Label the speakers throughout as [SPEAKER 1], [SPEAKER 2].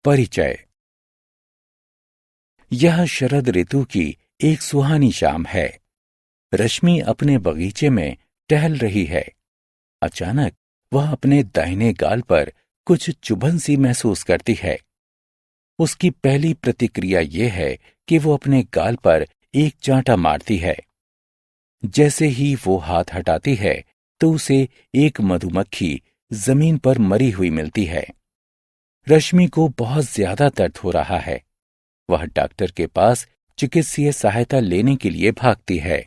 [SPEAKER 1] परिचय। यह शरद ऋतु की एक सुहानी शाम है। रश्मि अपने बगीचे में टहल रही है। अचानक वह अपने दाहिने गाल पर कुछ चुभन सी महसूस करती है। उसकी पहली प्रतिक्रिया यह है कि वो अपने गाल पर एक चांटा मारती है। जैसे ही वो हाथ हटाती है तो उसे एक मधुमक्खी जमीन पर मरी हुई मिलती है। रश्मि को बहुत ज्यादा दर्द हो रहा है। वह डॉक्टर के पास चिकित्सीय सहायता लेने के लिए भागती है।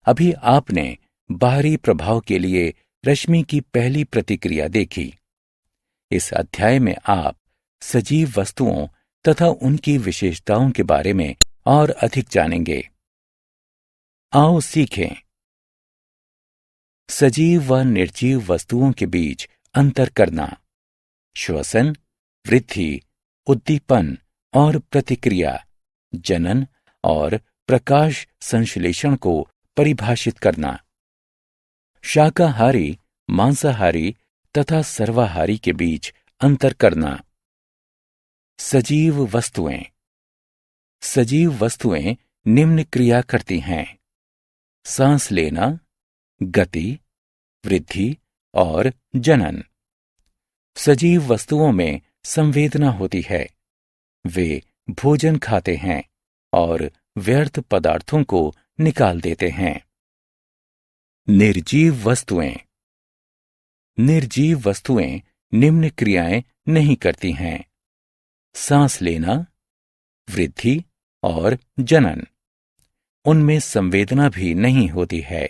[SPEAKER 1] अभी आपने बाहरी प्रभाव के लिए रश्मि की पहली प्रतिक्रिया देखी। इस अध्याय में आप सजीव वस्तुओं तथा उनकी विशेषताओं के बारे में और अधिक जानेंगे। आओ सीखें। सजीव व निर्जीव वस्तुओं के बीच अंतर करना। श्वसन, वृद्धि, उद्दीपन और प्रतिक्रिया, जनन और प्रकाश संश्लेषण को परिभाषित करना। शाकाहारी, मांसाहारी तथा सर्वाहारी के बीच अंतर करना। सजीव वस्तुएं। सजीव वस्तुएं निम्न क्रिया करती हैं: सांस लेना, गति, वृद्धि और जनन। सजीव वस्तुओं में संवेदना होती है। वे भोजन खाते हैं और व्यर्थ पदार्थों को निकाल देते हैं। निर्जीव वस्तुएं। निर्जीव वस्तुएं निम्न क्रियाएं नहीं करती हैं: सांस लेना, वृद्धि और जनन। उनमें संवेदना भी नहीं होती है।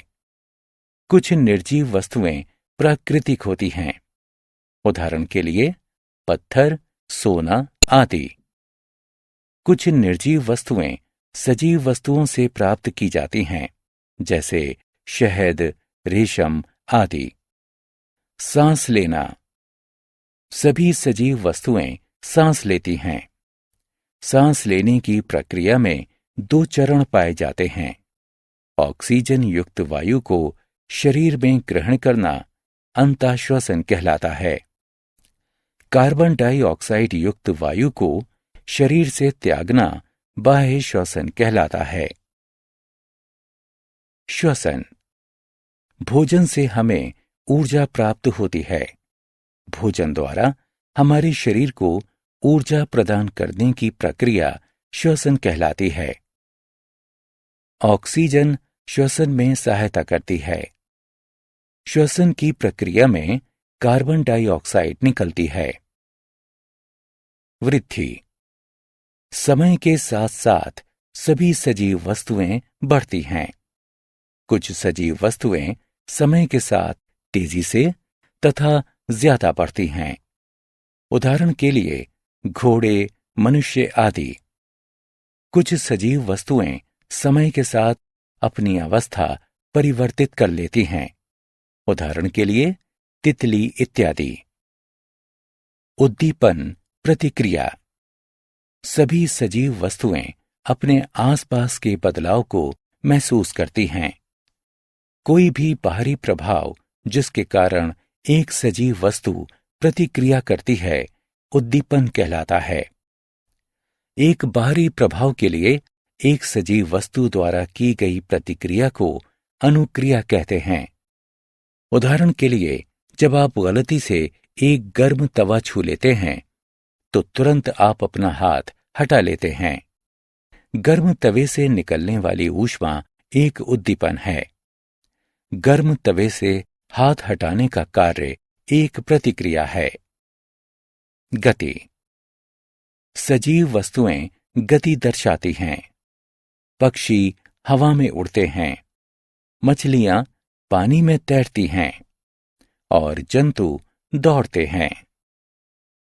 [SPEAKER 1] कुछ निर्जीव वस्तुएं प्राकृतिक होती हैं। उदाहरण के लिए पत्थर, सोना आदि। कुछ निर्जीव वस्तुएं सजीव वस्तुओं से प्राप्त की जाती हैं, जैसे शहद, रेशम आदि। सांस लेना। सभी सजीव वस्तुएं सांस लेती हैं। सांस लेने की प्रक्रिया में 2 चरण पाए जाते हैं: ऑक्सीजन युक्त वायु को शरीर में ग्रहण करना अंतःश्वसन कहलाता है। कार्बन डाइऑक्साइड युक्त वायु को शरीर से त्यागना बाह्य श्वसन कहलाता है। श्वसन। भोजन से हमें ऊर्जा प्राप्त होती है। भोजन द्वारा हमारे शरीर को ऊर्जा प्रदान करने की प्रक्रिया श्वसन कहलाती है। ऑक्सीजन श्वसन में सहायता करती है। श्वसन की प्रक्रिया में कार्बन डाइऑक्साइड निकलती है। वृद्धि। समय के साथ साथ सभी सजीव वस्तुएं बढ़ती हैं। कुछ सजीव वस्तुएं समय के साथ तेजी से तथा ज्यादा बढ़ती हैं। उदाहरण के लिए घोड़े, मनुष्य आदि। कुछ सजीव वस्तुएं समय के साथ अपनी अवस्था परिवर्तित कर लेती हैं। उदाहरण के लिए तितली इत्यादि। उद्दीपन, प्रतिक्रिया। सभी सजीव वस्तुएं अपने आसपास के बदलाव को महसूस करती हैं। कोई भी बाहरी प्रभाव जिसके कारण एक सजीव वस्तु प्रतिक्रिया करती है, उद्दीपन कहलाता है। एक बाहरी प्रभाव के लिए एक सजीव वस्तु द्वारा की गई प्रतिक्रिया को अनुक्रिया कहते हैं। उदाहरण के लिए जब आप गलती से एक गर्म तवा छू लेते हैं तो तुरंत आप अपना हाथ हटा लेते हैं। गर्म तवे से निकलने वाली ऊष्मा एक उद्दीपन है। गर्म तवे से हाथ हटाने का कार्य एक प्रतिक्रिया है। गति। सजीव वस्तुएं गति दर्शाती हैं। पक्षी हवा में उड़ते हैं, मछलियां पानी में तैरती हैं और जंतु दौड़ते हैं।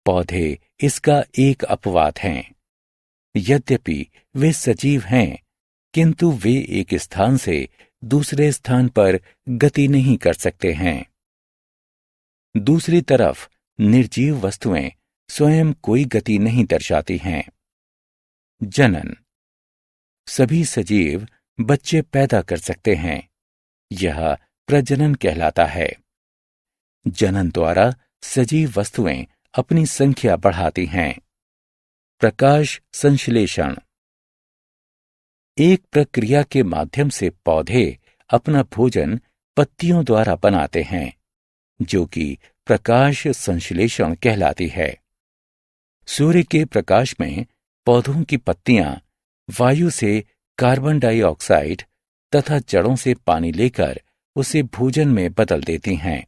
[SPEAKER 1] पौधे इसका एक अपवाद हैं। यद्यपि वे सजीव हैं, किंतु वे एक स्थान से दूसरे स्थान पर गति नहीं कर सकते हैं। दूसरी तरफ निर्जीव वस्तुएं स्वयं कोई गति नहीं दर्शाती हैं। जनन। सभी सजीव बच्चे पैदा कर सकते हैं। यह प्रजनन कहलाता है। जनन द्वारा सजीव वस्तुएं अपनी संख्या बढ़ाती हैं। प्रकाश संश्लेषण एक प्रक्रिया के माध्यम से पौधे अपना भोजन पत्तियों द्वारा बनाते हैं, जो कि प्रकाश संश्लेषण कहलाती है। सूर्य के प्रकाश में पौधों की पत्तियां वायु से कार्बन डाइऑक्साइड तथा जड़ों से पानी लेकर उसे भोजन में बदल देती हैं।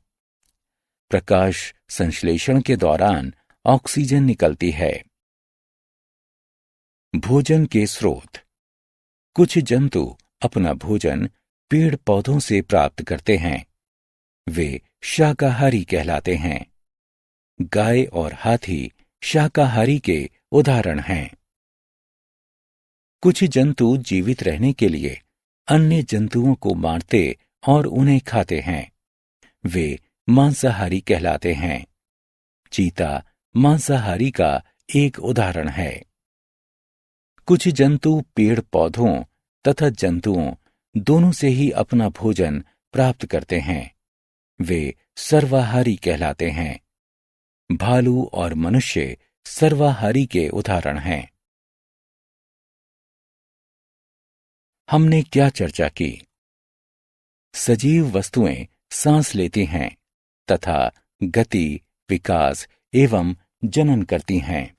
[SPEAKER 1] प्रकाश संश्लेषण के दौरान ऑक्सीजन निकलती है। भोजन के स्रोत कुछ जंतु अपना भोजन पेड़ पौधों से प्राप्त करते हैं। वे शाकाहारी कहलाते हैं। गाय और हाथी शाकाहारी के उदाहरण हैं। कुछ जंतु जीवित रहने के लिए अन्य जंतुओं को मारते और उन्हें खाते हैं। वे मांसाहारी कहलाते हैं। चीता मांसाहारी का एक उदाहरण है। कुछ जंतु पेड़ पौधों तथा जंतुओं दोनों से ही अपना भोजन प्राप्त करते हैं। वे सर्वाहारी कहलाते हैं। भालू और मनुष्य सर्वाहारी के उदाहरण हैं। हमने क्या चर्चा की? सजीव वस्तुएं सांस लेती हैं तथा गति, विकास एवं जनन करती हैं।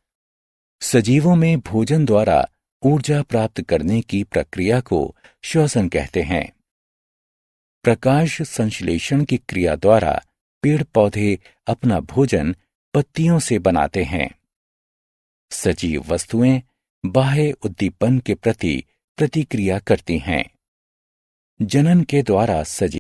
[SPEAKER 1] सजीवों में भोजन द्वारा ऊर्जा प्राप्त करने की प्रक्रिया को श्वसन कहते हैं। प्रकाश संश्लेषण की क्रिया द्वारा पेड़ पौधे अपना भोजन पत्तियों से बनाते हैं। सजीव वस्तुएं बाह्य उद्दीपन के प्रति प्रतिक्रिया करती हैं। जनन के द्वारा सजीव